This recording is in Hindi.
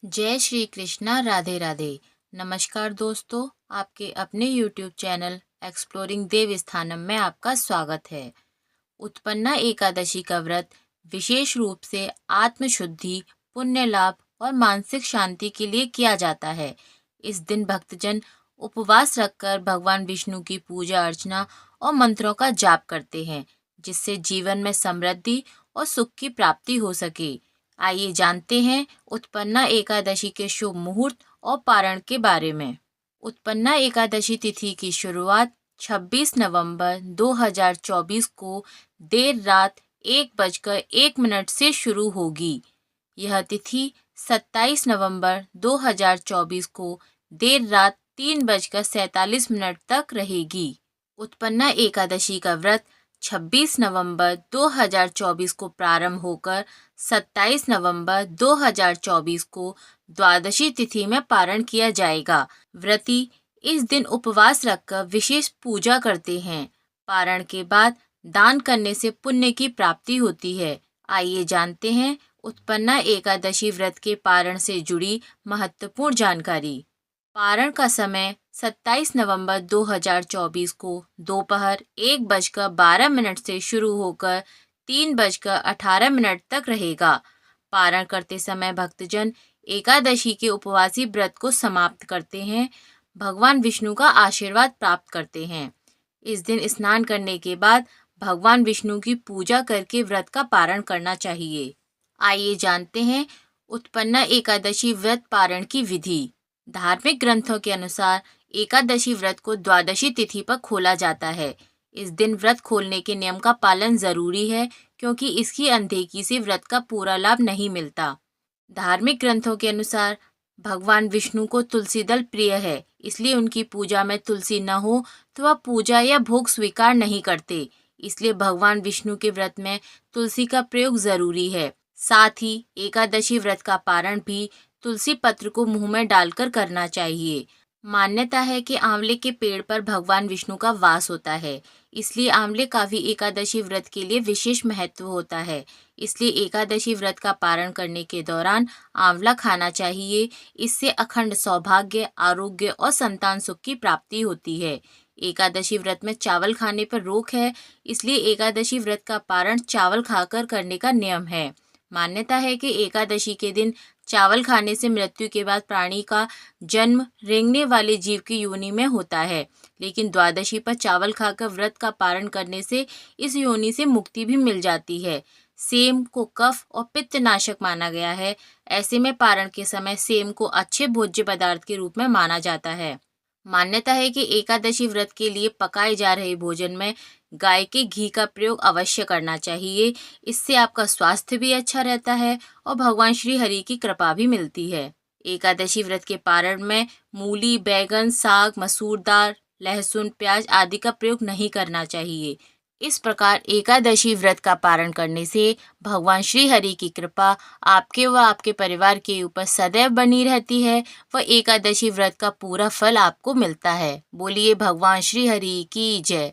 जय श्री कृष्णा। राधे राधे। नमस्कार दोस्तों, आपके अपने YouTube चैनल एक्सप्लोरिंग देव स्थानम में आपका स्वागत है। उत्पन्ना एकादशी का व्रत विशेष रूप से आत्मशुद्धि, पुण्य लाभ और मानसिक शांति के लिए किया जाता है। इस दिन भक्तजन उपवास रखकर भगवान विष्णु की पूजा अर्चना और मंत्रों का जाप करते हैं, जिससे जीवन में समृद्धि और सुख की प्राप्ति हो सके। आइए जानते हैं उत्पन्ना एकादशी के शुभ मुहूर्त और पारण के बारे में। उत्पन्ना एकादशी तिथि की शुरुआत 26 नवंबर 2024 को देर रात 1:01 से शुरू होगी। यह तिथि 27 नवंबर 2024 को देर रात 3:47 तक रहेगी। उत्पन्ना एकादशी का व्रत 26 नवंबर 2024 को प्रारंभ होकर 27 नवंबर 2024 को द्वादशी तिथि में पारण किया जाएगा। व्रती इस दिन उपवास रखकर विशेष पूजा करते हैं। पारण के बाद दान करने से पुण्य की प्राप्ति होती है। आइए जानते हैं उत्पन्ना एकादशी व्रत के पारण से जुड़ी महत्वपूर्ण जानकारी। पारण का समय 27 नवंबर 2024 को दोपहर 1:12 से शुरू होकर 3:18 तक रहेगा। पारण करते समय भक्तजन एकादशी के उपवासी व्रत को समाप्त करते हैं, भगवान विष्णु का आशीर्वाद प्राप्त करते हैं। इस दिन स्नान करने के बाद भगवान विष्णु की पूजा करके व्रत का पारण करना चाहिए। आइए जानते हैं उत्पन्ना एकादशी व्रत पारण की विधि। धार्मिक ग्रंथों के अनुसार एकादशी व्रत को द्वादशी तिथि पर खोला जाता है। इस दिन व्रत खोलने के नियम का पालन जरूरी है, क्योंकि इसकी अनदेखी से व्रत का पूरा लाभ नहीं मिलता। धार्मिक ग्रंथों के अनुसार भगवान विष्णु को तुलसी दल प्रिय है, इसलिए उनकी पूजा में तुलसी न हो तो वह पूजा या भोग स्वीकार नहीं करते। इसलिए भगवान विष्णु के व्रत में तुलसी का प्रयोग जरूरी है। साथ ही एकादशी व्रत का पारण भी तुलसी पत्र को मुंह में डालकर करना चाहिए। मान्यता है कि आंवले के पेड़ पर भगवान विष्णु का वास होता है, इसलिए आंवले का भी एकादशी व्रत के लिए विशेष महत्व होता है। इसलिए एकादशी व्रत का पारण करने के दौरान आंवला खाना चाहिए। इससे अखंड सौभाग्य, आरोग्य और संतान सुख की प्राप्ति होती है। एकादशी व्रत में चावल खाने पर रोक है, इसलिए एकादशी व्रत का पारण चावल खाकर करने का नियम है। मान्यता है कि एकादशी के दिन चावल खाने से मृत्यु के बाद प्राणी का जन्म रेंगने वाले जीव की योनि में होता है, लेकिन द्वादशी पर चावल खाकर व्रत का पारण करने से इस योनि से मुक्ति भी मिल जाती है। सेम को कफ और पित्त नाशक माना गया है। ऐसे में पारण के समय सेम को अच्छे भोज्य पदार्थ के रूप में माना जाता है। मान्यता है कि एकादशी व्रत के लिए पकाए जा रहे भोजन में गाय के घी का प्रयोग अवश्य करना चाहिए। इससे आपका स्वास्थ्य भी अच्छा रहता है और भगवान श्री हरि की कृपा भी मिलती है। एकादशी व्रत के पारण में मूली, बैगन, साग, मसूर दाल, लहसुन, प्याज आदि का प्रयोग नहीं करना चाहिए। इस प्रकार एकादशी व्रत का पारण करने से भगवान श्री हरि की कृपा आपके व आपके परिवार के ऊपर सदैव बनी रहती है व एकादशी व्रत का पूरा फल आपको मिलता है। बोलिए भगवान श्री हरि की जय।